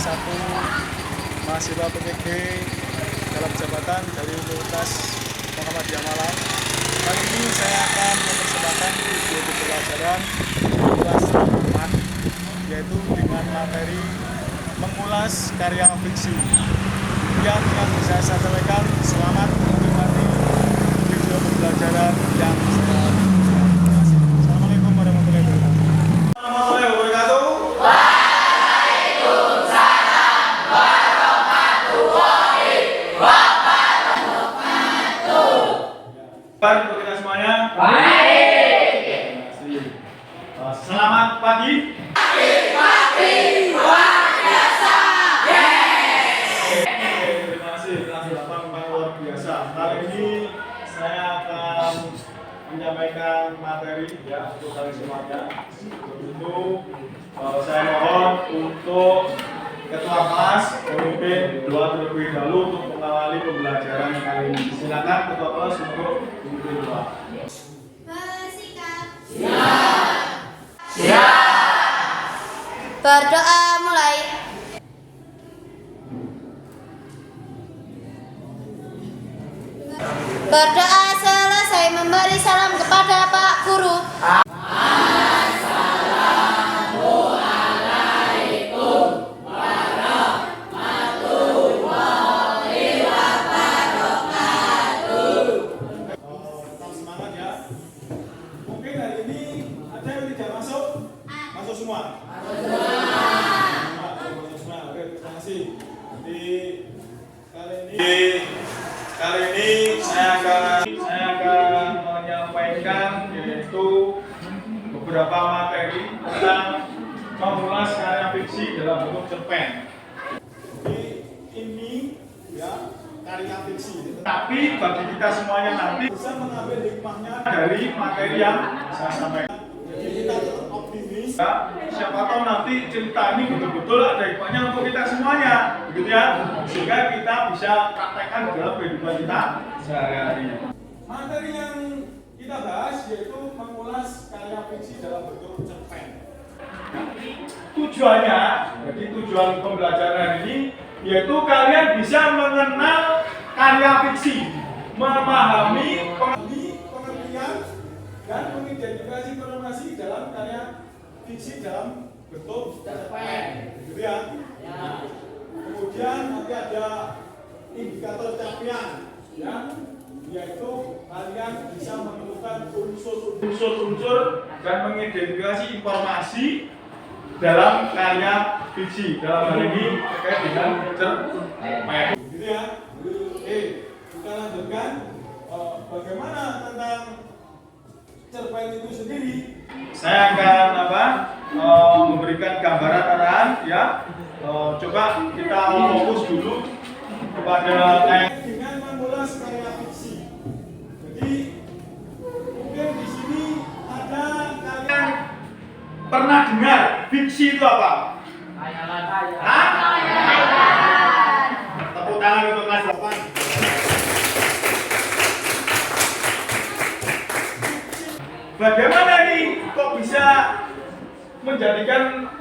satu mahasiswa PGG dalam jabatan dari Universitas Muhammadiyah Malang. Kali ini saya akan mempersembahkan video pembelajaran kelas 4, yaitu dengan materi mengulas karya fiksi. Yang bisa saya sampaikan, selamat menikmati video pembelajaran yang saya lakukan. Assalamualaikum warahmatullahi wabarakatuh. Assalamualaikum warahmatullahi wabarakatuh. Untuk kita semuanya. Baik. Selamat pagi. Pagi luar biasa. Terima kasih telah datang luar biasa. Kali ini saya akan menyampaikan materi ya untuk kalian semuanya. Untuk itu saya mohon untuk ketua kelas memimpin doa terlebih dahulu untuk mengawali pembelajaran kali ini. Silakan ketua kelas untuk memimpin doa. Bersikap. Siap. Siap. Berdoa mulai. Berdoa selesai memberi salam kepada Pak Guru. Assalamualaikum warahmatullahi wabarakatuh. Tetap semangat ya. Mungkin hari ini ada yang tidak masuk? Masuk semua? Masuk semua. Oke, terima kasih. Jadi kali ini saya akan menyampaikan yaitu beberapa materi tentang mengulas karya fiksi dalam bentuk cerpen. Jadi ini ya karya fiksi. Tapi bagi kita semuanya nanti bisa mengambil hikmahnya dari materi yang saya sampaikan. Jadi kita tetap optimis. Ya, siapa tahu nanti cerita ini betul-betul ada hikmahnya untuk kita semuanya, begitu ya, sehingga kita bisa praktekkan dalam kehidupan kita sehari-hari. Materi yang kita bahas yaitu mengulas karya fiksi dalam bentuk cerpen. Tujuannya, jadi tujuan pembelajaran ini yaitu kalian bisa mengenal karya fiksi, memahami pengertian dan mengidentifikasi informasi dalam karya fiksi dalam bentuk cerpen, gitu ya. Kemudian nanti ada indikator capaian, ya, yaitu kalian bisa menemukan unsur-unsur dan mengidentifikasi informasi dalam karya fiksi, dalam hal ini terkait dengan cerpen, gitu ya. Oke, kita lanjutkan. Bagaimana tentang cerpen itu sendiri? Saya akan memberikan gambaran arahan ya. Coba kita fokus dulu kepada dengan mengulas karya fiksi. Jadi mungkin di sini ada kalian pernah dengar fiksi itu apa? Khayalan. Tepuk tangan untuk kelas 8. Bagaimana nih kok bisa menjadikan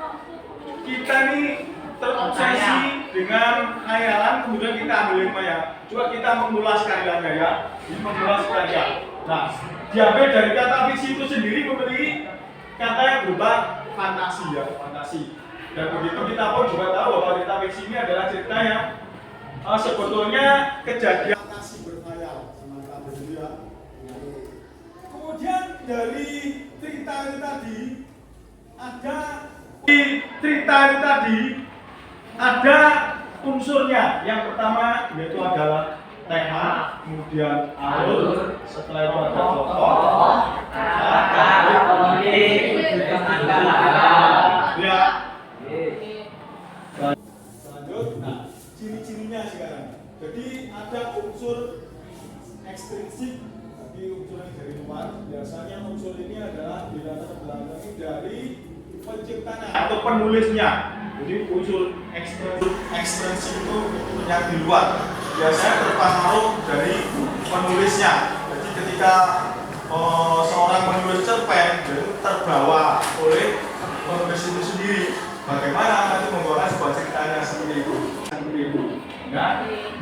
kita nih terobsesi dengan khayalan, kemudian kita ambil hikmah ya. Coba kita mengulas karyanya ya. Ini mengulas karya. Nah, diambil dari kata fiksi itu sendiri memiliki kata yang berupa fantasi ya, fantasi. Dan begitu kita pun juga tahu bahwa cerita fiksi ini adalah cerita yang sebetulnya kejadian fantasi berkhayal, semacam begitu ya. Kemudian dari cerita ini tadi ada unsurnya. Yang pertama yaitu adalah tema, kemudian alur, setelah itu ada tokoh, ya. Lanjut, nah ciri-cirinya sekarang. Jadi ada unsur ekstrinsik, jadi unsur yang dari luar. Biasanya unsur ini adalah dilatar belakangi dari penciptanya atau penulisnya. Jadi unsur ekstrinsik itu yang di luar. Biasanya terpengaruh dari penulisnya. Jadi ketika seorang penulis cerpen terbawa oleh penulis itu sendiri, bagaimana nanti membawa sebuah ceritanya sendiri.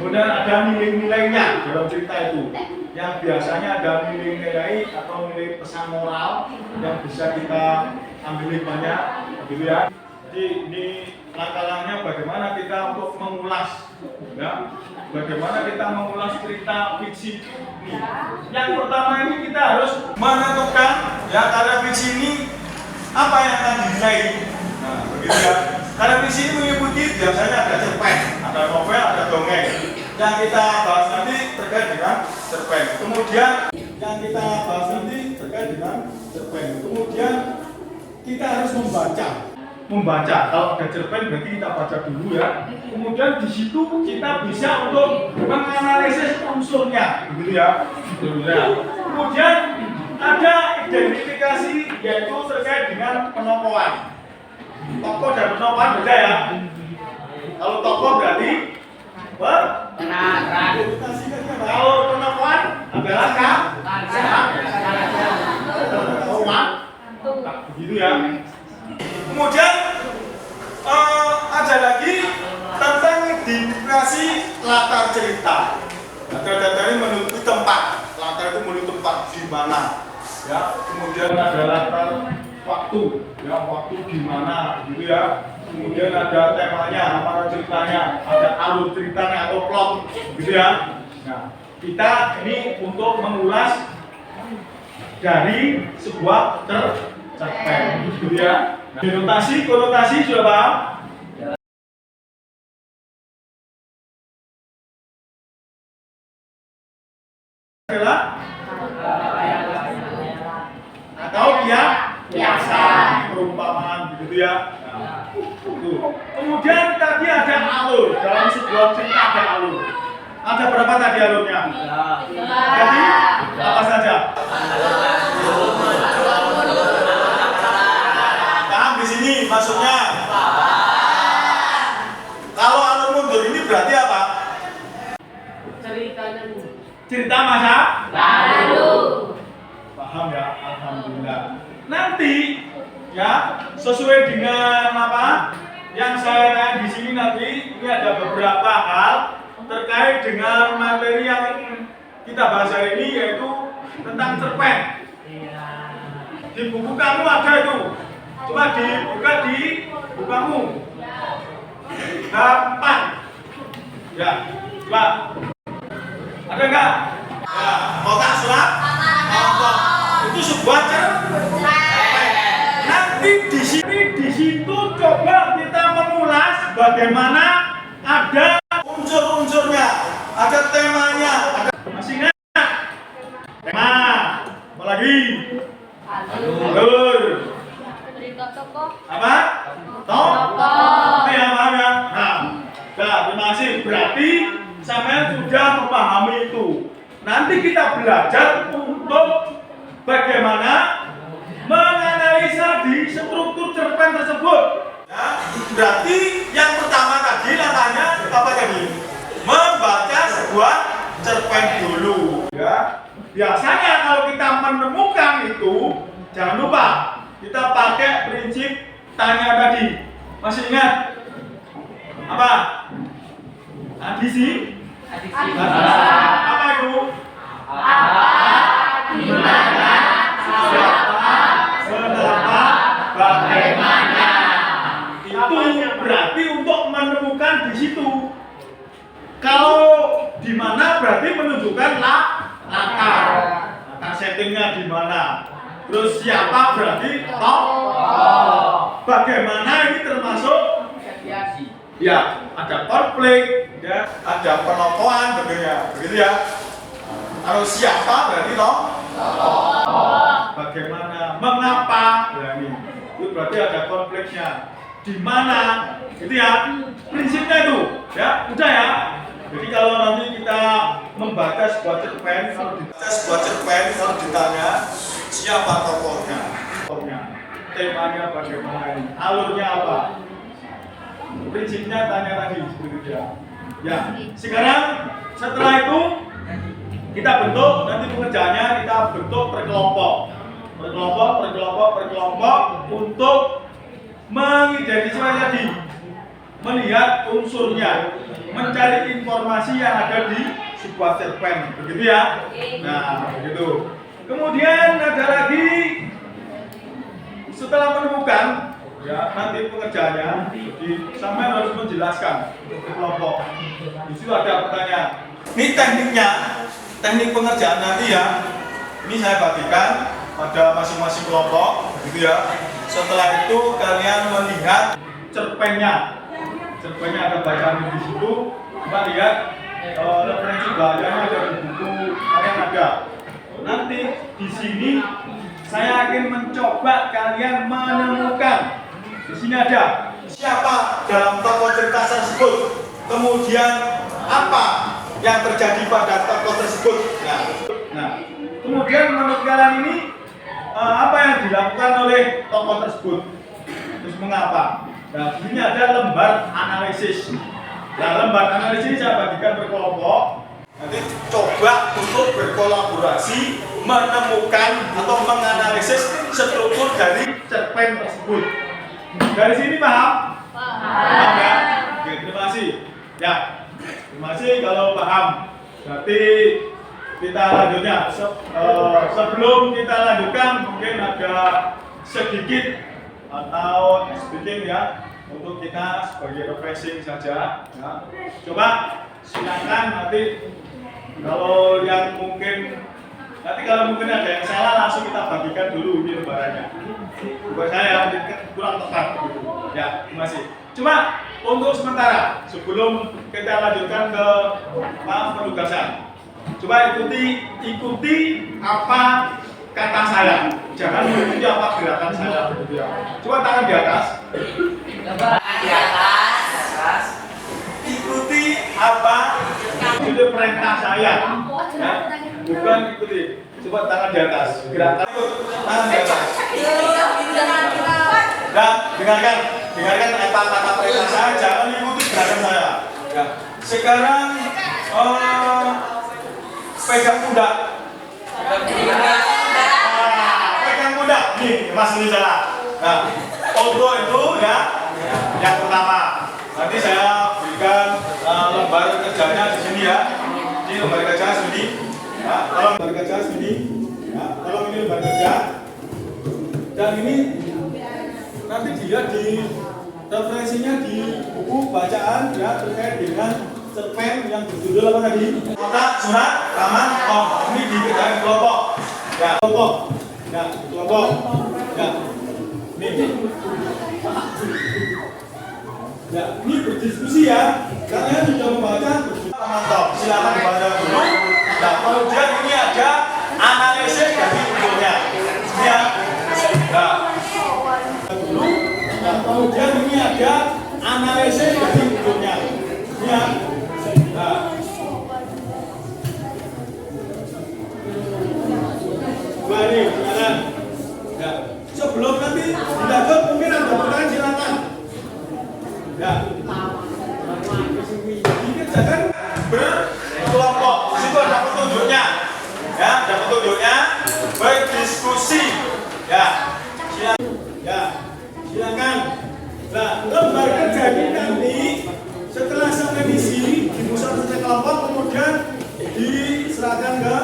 Kemudian ada nilai-nilainya dalam cerita itu, yang biasanya ada nilai-nilai atau nilai pesan moral yang bisa kita ambil banyak, gitu ya. Jadi ini langkah-langkahnya bagaimana kita untuk mengulas, ya, bagaimana kita mengulas cerita fiksi ini. Yang pertama ini kita harus menentukan ya karya fiksi ini apa yang akan dinilai. Nah, begitu ya. Karya fiksi ini meliputi biasanya ada cerpen, ada novel, ada dongeng. Yang kita bahas nanti terkait dengan cerpen. Kemudian yang kita bahas nanti terkait dengan cerpen. Kemudian kita harus membaca. Kalau ada cerpen berarti kita baca dulu ya. Kemudian di situ kita bisa untuk menganalisis unsurnya, begitu ya. Kemudian ada identifikasi yaitu terkait dengan penokohan. Tokoh dan penokohan beda ya. Kalau tokoh berarti Penasaran. kalau penokohan adalah begitu ya. Kemudian ada lagi tentang identifikasi latar cerita. Latar cerita ini menuju tempat. Latar itu menuju tempat di mana. Ya. Kemudian ada latar waktu. Ya, waktu di mana, gitu ya. Kemudian ada temanya, nama ceritanya, ada alur ceritanya atau plot, gitu ya. Nah, kita ini untuk mengulas dari sebuah cerpen, gitu ya. Konotasi sudah paham? Adalah atau biasa perumpamaan, gitu ya. Nah, kemudian tadi ada alur dalam sebuah cerita ada alur. Ada berapa tadi alurnya? Jadi apa saja? Paham di sini maksudnya? Kalau alur mundur ini berarti apa? Cerita masa Lalu. paham ya? Alhamdulillah. Nanti ya sesuai dengan apa yang saya tanya di sini nanti ini ada beberapa hal terkait dengan materi yang kita bahas hari ini yaitu tentang cerpen. Di buku kamu ada itu. Coba dibuka di bukamu. Gampang. Ya, coba. Ada enggak? Ya, mau tak surat? Itu sebuah cerpen. Nanti di situ coba kita mengulas bagaimana ada unsur-unsurnya, ada temanya, masih ingat? Tema, apa lagi? Alur. Apa? Tokoh. Ini ya, paham ya? Nah, terima kasih. Berarti sampai sudah memahami itu. Nanti kita belajar untuk bagaimana menganalisa di struktur cerpen tersebut. Ya, berarti yang pertama tadi langkahnya apa tadi? Membaca sebuah cerpen dulu. Ya, biasanya kalau kita menemukan itu, jangan lupa kita pakai prinsip tanya tadi. Masih ingat? Apa? Adisi? Apa itu? Di mana? Siapa? Kenapa? Bagaimana? Itu berarti untuk menemukan di situ. Kalau di mana berarti menunjukkan latar settingnya di mana. Terus siapa berarti tokoh. Bagaimana ini termasuk ya ada konflik, ya ada penokohan begitu ya. Kalau siapa berarti tokoh. Bagaimana, mengapa, ya ini. Itu berarti ada konfliknya. Di mana, gitu ya. Prinsipnya itu, ya, udah ya. Jadi kalau nanti kita membaca sebuah cerpen, kalau ditanya siapa tokohnya, temanya bagaimana ini, alurnya apa, prinsipnya tanya tadi seperti itu ya. Sekarang setelah itu kita bentuk nanti pengerjaannya kita bentuk per kelompok untuk mengidentifikasi tadi melihat unsurnya, mencari informasi yang ada di sebuah cerpen, begitu ya? Nah, begitu. Kemudian ada lagi, setelah menemukan, ya nanti pengerjaannya, jadi sampai harus menjelaskan ke kelompok. Di situ ada pertanyaan. Ini tekniknya, teknik pengerjaan nanti ya. Ini saya bagikan pada masing-masing kelompok, gitu ya. Setelah itu kalian melihat cerpennya. Cerpennya ada bacaan di situ. Coba lihat referensi bacanya ada di buku kalian ada. Nanti di sini saya akan mencoba kalian menemukan. Di sini ada siapa dalam tokoh cerita tersebut. Kemudian apa yang terjadi pada tokoh tersebut. Nah, kemudian menurut kalian ini apa yang dilakukan oleh tokoh tersebut, terus mengapa? Nah, ini ada lembar analisis. Nah, lembar analisis saya bagikan berkelompok. Nanti coba untuk berkolaborasi menemukan atau menganalisis struktur dari cerpen tersebut. Dari sini paham? Paham ya? Oke, terima kasih. Ya, terima kasih kalau paham. Berarti kita lanjutnya. Sebelum kita lanjutkan, mungkin ada sedikit atau speaking ya untuk kita sebagai refreshing saja. Ya. Coba silakan nanti kalau yang mungkin ada yang salah langsung kita bagikan dulu ini lembarannya. Buat saya mungkin kurang tepat gitu. Ya, terima kasih. Cuma untuk sementara sebelum kita lanjutkan ke penugasan. Coba ikuti apa kata saya. Jangan mengikuti apa gerakan saya. Coba tangan di atas. Di atas. Ikuti apa itu perintah saya. Ya, bukan ikuti. Coba tangan di atas. Gerakan tangan di atas. Dan dengarkan apa kata perintah saya. Jangan ikuti gerakan saya. Ya. Sekarang pegang pundak. Pegang pundak. Nih, Mas ini salah. Nah, obrol itu ya yang pertama. Nanti saya berikan lembar kerjanya di sini ya. Ini lembar kerja sini. Ya, tolong lembar kerja sini. Ya, tolong ini lembar kerja. Dan ini nanti dilihat di referensinya di buku bacaan ya terkait dengan cerpen yang berjudul apa tadi? Kotak, surat, taman, tom. Ini dikerjakan kelompok. Ya, kelompok. Ya, kelompok. Ya. Nih. Ya, ini berdiskusi ya. Kalian sudah membaca taman tom. Silakan dibaca dulu. Nah, kemudian ini ada analisis dari bukunya. Ya. Nah, dulu. Nah, kemudian ini ada analisis dari bukunya. Ya. Nah. Mari, silakan. Ya. Sebelum nanti dilanjut mungkin ada pertanyaan silakan. Ya. Dikerjakan berkelompok. Di situ ada petunjuknya. Ya, ada petunjuknya. Berdiskusi. Ya. Silakan. Ya. Silakan. Nah, lembar kerja ini nanti setelah sampai di sini dimusnahkan oleh kelompok kemudian diserahkan ke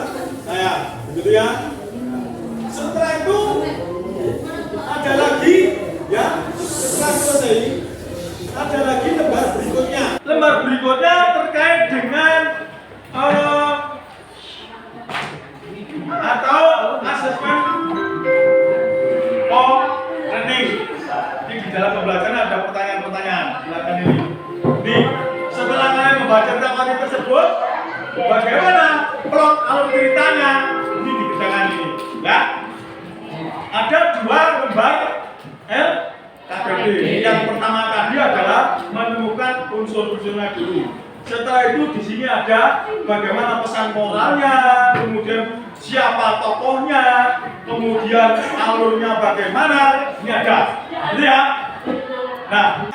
saya, begitu ya. Setelah itu ada lagi ya, setelah selesai ada lagi lembar berikutnya. Lembar berikutnya terkait dengan atau asesmen learning. Ini di dalam pembelajaran ada pertanyaan-pertanyaan. Silakan ini. Nih, setelah kalian membaca materi tersebut, bagaimana plot alur ceritanya? Ini dikerjakan ini, ya. Ada dua lembar LKPD. Yang pertama tadi adalah menemukan unsur-unsurnya dulu. Setelah itu di sini ada bagaimana pesan moralnya, kemudian siapa tokohnya, kemudian alurnya bagaimana. Ini ada, gitu ya. Nah,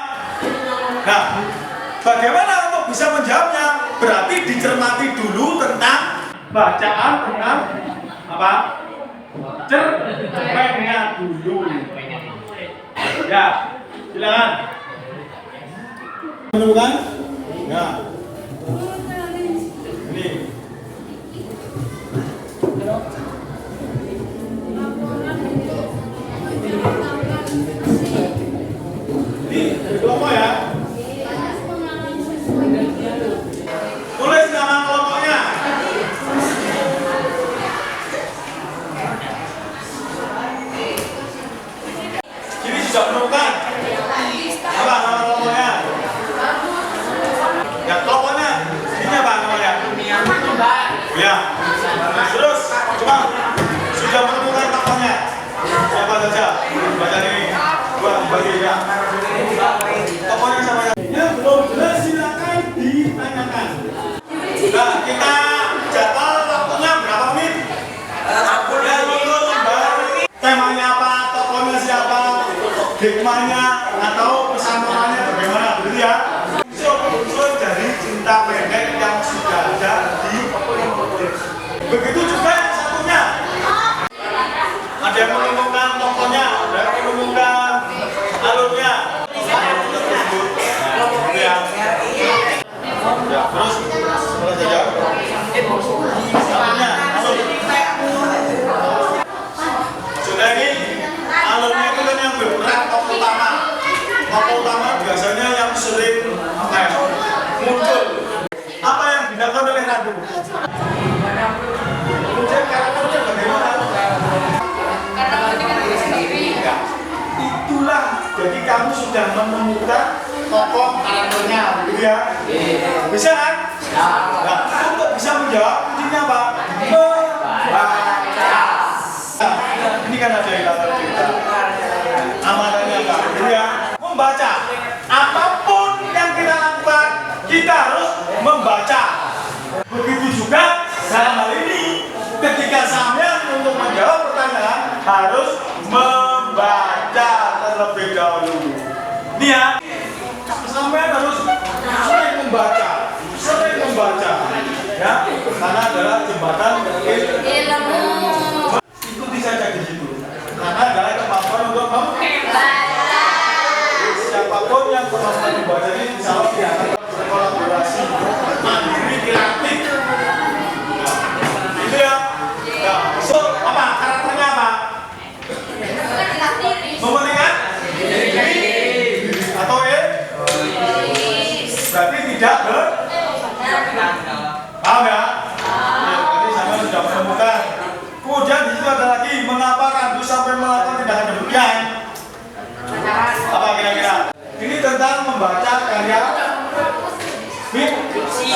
bagaimana untuk bisa menjawabnya? Berarti dicermati dulu tentang bacaan tentang apa? Cerpennya dulu. Ya, silakan. Menemukan? Ya. Ini. Ini kelompok ya. Tulis nama kelompoknya. Ini sudah menemukan. Apa nama kelompoknya? Ya kelompoknya. Ini apa namanya? Ya. Terus coba sudah menemukan tokohnya. Siapa saja? Baca ini. Buat bagi ya. Tokohnya siapa saja? Yang belum jelas silakan ditanyakan. Nah, kita jadwal waktunya berapa menit? Ya, untuk temanya apa? Tokohnya siapa? Hikmahnya atau pesan-pesannya bagaimana? Begitu ya? Unsur dari cinta pendek yang sudah ada di. Begitu juga yang satunya. Ada yang menemukan tokohnya, ada yang menemukan alurnya. Ya. Ya, terus saja. Alurnya, alur. Sudah ini, alurnya itu kan yang berperan tokoh utama. Tokoh utama biasanya yang sering apa ya, muncul. Apa yang dilakukan oleh Ratu? Kemudian karakternya bagaimana? Ya, itulah. Jadi kamu sudah menemukan tokoh karakternya, gitu ya? Bisa kan? Nah, untuk bisa menjawab, kuncinya apa? Membaca. Nah, ini kan ada yang latar cerita. Amanahnya apa? Gitu ya? Membaca. Apapun yang kita lakukan, kita harus membaca. Begitu juga dalam hal ini, ketika sampean untuk menjawab pertanyaan harus membaca terlebih dahulu. Ini ya, sampean harus sering membaca, ya, karena adalah jembatan ilmu. Ikuti saja di situ, karena adalah kemampuan untuk membaca. Siapapun yang kemampuan membaca ini insya Allah dia akan berkolaborasi, mandiri, kreatif. Itu ya. Ya, so apa karakternya apa? Mementingkan diri atau berarti tidak paham ya? Tadi sama sudah menemukan. Kemudian di situ ada lagi, mengapa Randu sampai melakukan tindakan demikian? Apa kira-kira? Ini tentang membaca karya fiksi.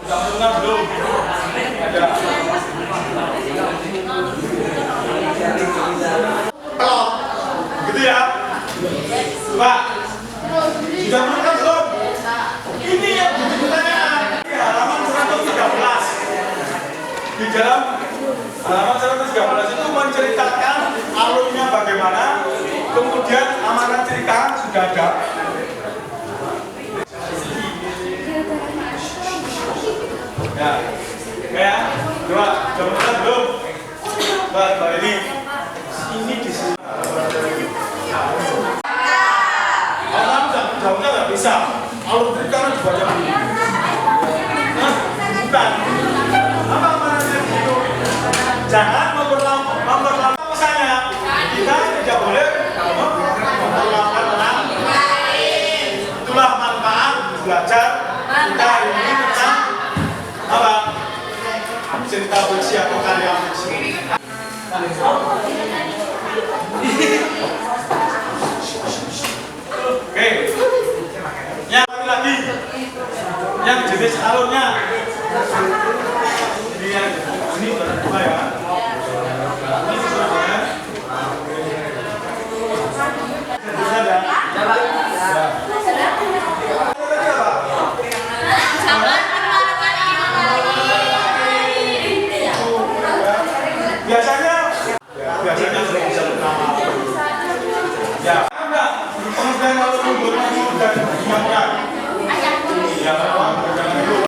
Sudah menemukan belum? Ada. Plot, gitu ya? Coba. Sudah menemukan belum? Ini yang butuh pertanyaan. Di halaman 113. Di dalam halaman 113 itu menceritakan alurnya bagaimana, kemudian amanah cerita sudah ada. Ya, coba menemukan belum? Mbak ini di sini. Jawabnya nggak bisa. Alur cerita kan dibaca dulu. Bukan. Apa maknanya itu? Jangan memperlama pesannya. Kita tidak boleh memperlama orang lain. Itulah manfaat belajar kita ini tentang apa? Cerita fiksi atau karya fiksi. Oke. Yang lagi yang jenis alurnya ini berdua ya. Ini sebenarnya biasanya sudah bisa pertama. Ya, enggak. Kemudian kalau mundur dan dimakan. Ya, memang berjalan dulu.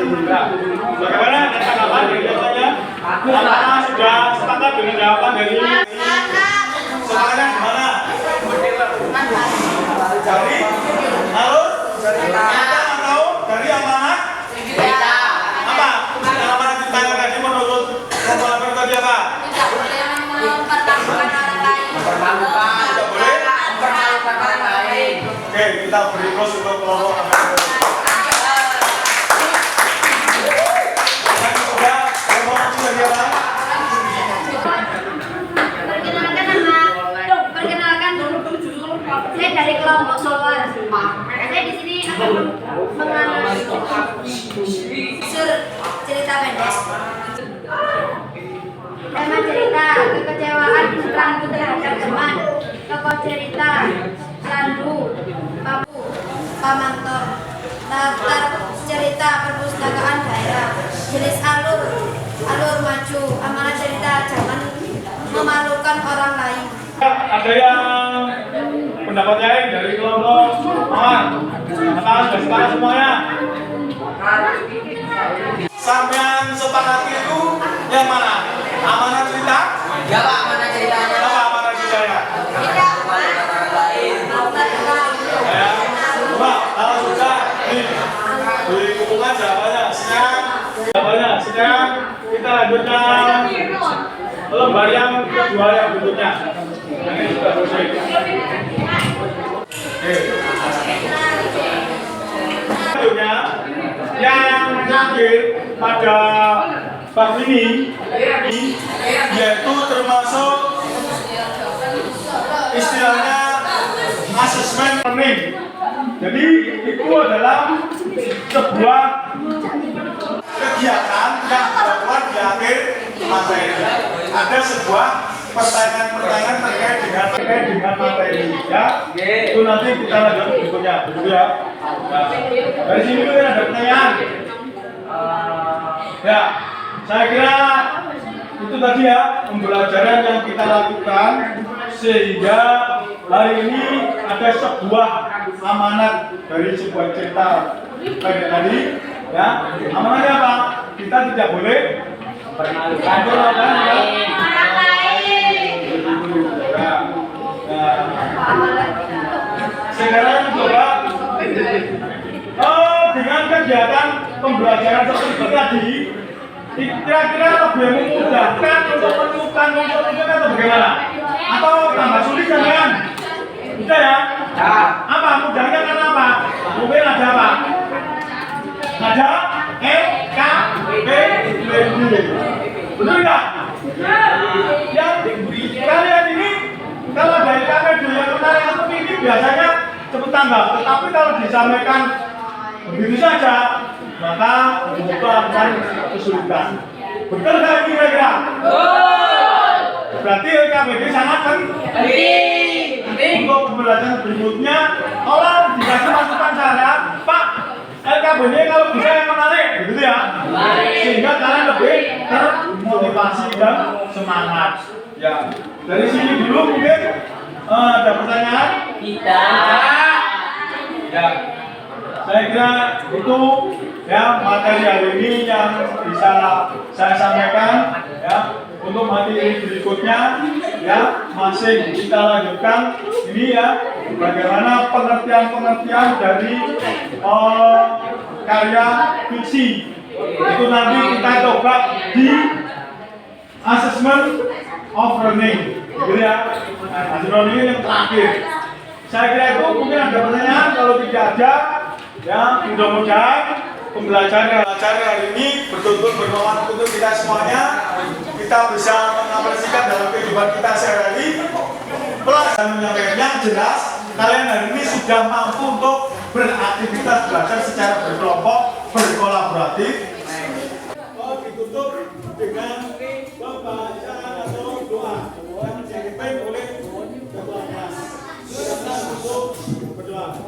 Nah, bagaimana tanggapan dari jawabannya? Apakah sudah sepakat dengan jawaban dari semangatnya gimana? Dari alur cerita atau dari amanat cerita? Apa? Amanat cerita tadi menurut kelompok tadi apa? Tidak boleh mempermalukan orang lain. Tidak boleh mempermalukan orang lain. Oke, kita beri plus untuk kelompok Saya dari kelompok Solar. Saya di sini akan menganalisis cerita pendek. Tema cerita kekecewaan putraku terhadap teman. Tokoh cerita Sandu, Papu, Pamantor. Daftar cerita perpustakaan daerah. Jenis alur maju. Amanat cerita jangan memalukan orang lain. Ada yang pendapat lain dari kelompok Aman? Apakah sudah sepakat semuanya? Sampean sepakat itu yang mana? Amanat cerita? Ya Pak, mana ceritanya? Apa amanat ceritanya? Tidak. Ya, coba kalau sudah di hubungan jawabannya. Sekarang kita lanjutkan lembar yang kedua yang berikutnya. Ini sudah selesai. Selanjutnya yang terakhir pada bab ini yaitu termasuk istilahnya asesmen learning. Jadi itu adalah sebuah kegiatan yang dilakukan di akhir materi. Ada sebuah pertanyaan-pertanyaan terkait dengan materi, ya. Itu nanti kita lanjut berikutnya, begitu ya. Nah, dari sini mungkin ada pertanyaan. Ya, saya kira itu tadi ya pembelajaran yang kita lakukan sehingga hari ini ada sebuah amanat dari sebuah cerita tadi, ya. Amanatnya apa? Kita tidak boleh mempermalukan orang lain. Sekarang coba dengan kegiatan pembelajaran seperti tadi, kira-kira lebih memudahkan untuk menemukan atau bagaimana? Atau tambah sulit kan? Bisa ya? Apa mudahnya karena apa? Mungkin ada apa? Ada L, K, B, D. Betul nggak? Yang kalian ini kalau dari KPD yang menarik atau ini biasanya cepat tanggap, tetapi kalau disampaikan begitu saja maka itu akan kesulitan. Betul nggak ini kira-kira? Berarti KPD sangat penting. Untuk pembelajaran berikutnya, tolong dikasih masukan saya, Pak. LKB kalau bisa yang menarik, begitu ya, sehingga kalian lebih termotivasi dan semangat. Ya, dari sini dulu mungkin ada pertanyaan? Tidak. Ya, saya kira itu ya materi hari ini yang bisa saya sampaikan. Ya, untuk materi berikutnya ya masih kita lanjutkan ini ya bagaimana pengertian dari karya fiksi itu nanti kita coba di assessment of learning gitu ya. Assessment learning yang terakhir saya kira itu mungkin ada pertanyaan. Kalau tidak ada ya mudah-mudahan pembelajaran hari ini betul-betul bermanfaat untuk kita semuanya. Kita bisa mengapresiasikan dalam kehidupan kita sehari-hari. Plus dan menyampaikan yang jelas kalian hari ini sudah mampu untuk beraktivitas belajar secara berkelompok, berkolaboratif. Ditutup dengan pembacaan atau doa yang dipimpin oleh ketua kelas. Silakan untuk berdoa.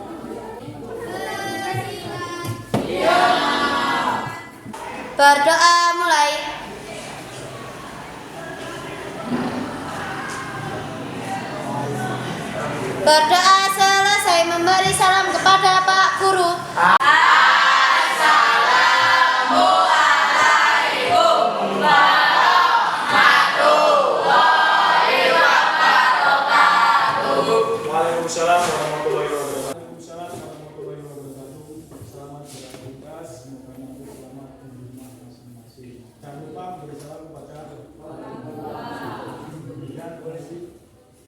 Berdoa mulai. Berdoa selesai memberi salam kepada Pak Guru. Assalamualaikum Waalaikumsalam warahmatullahi wabarakatuh.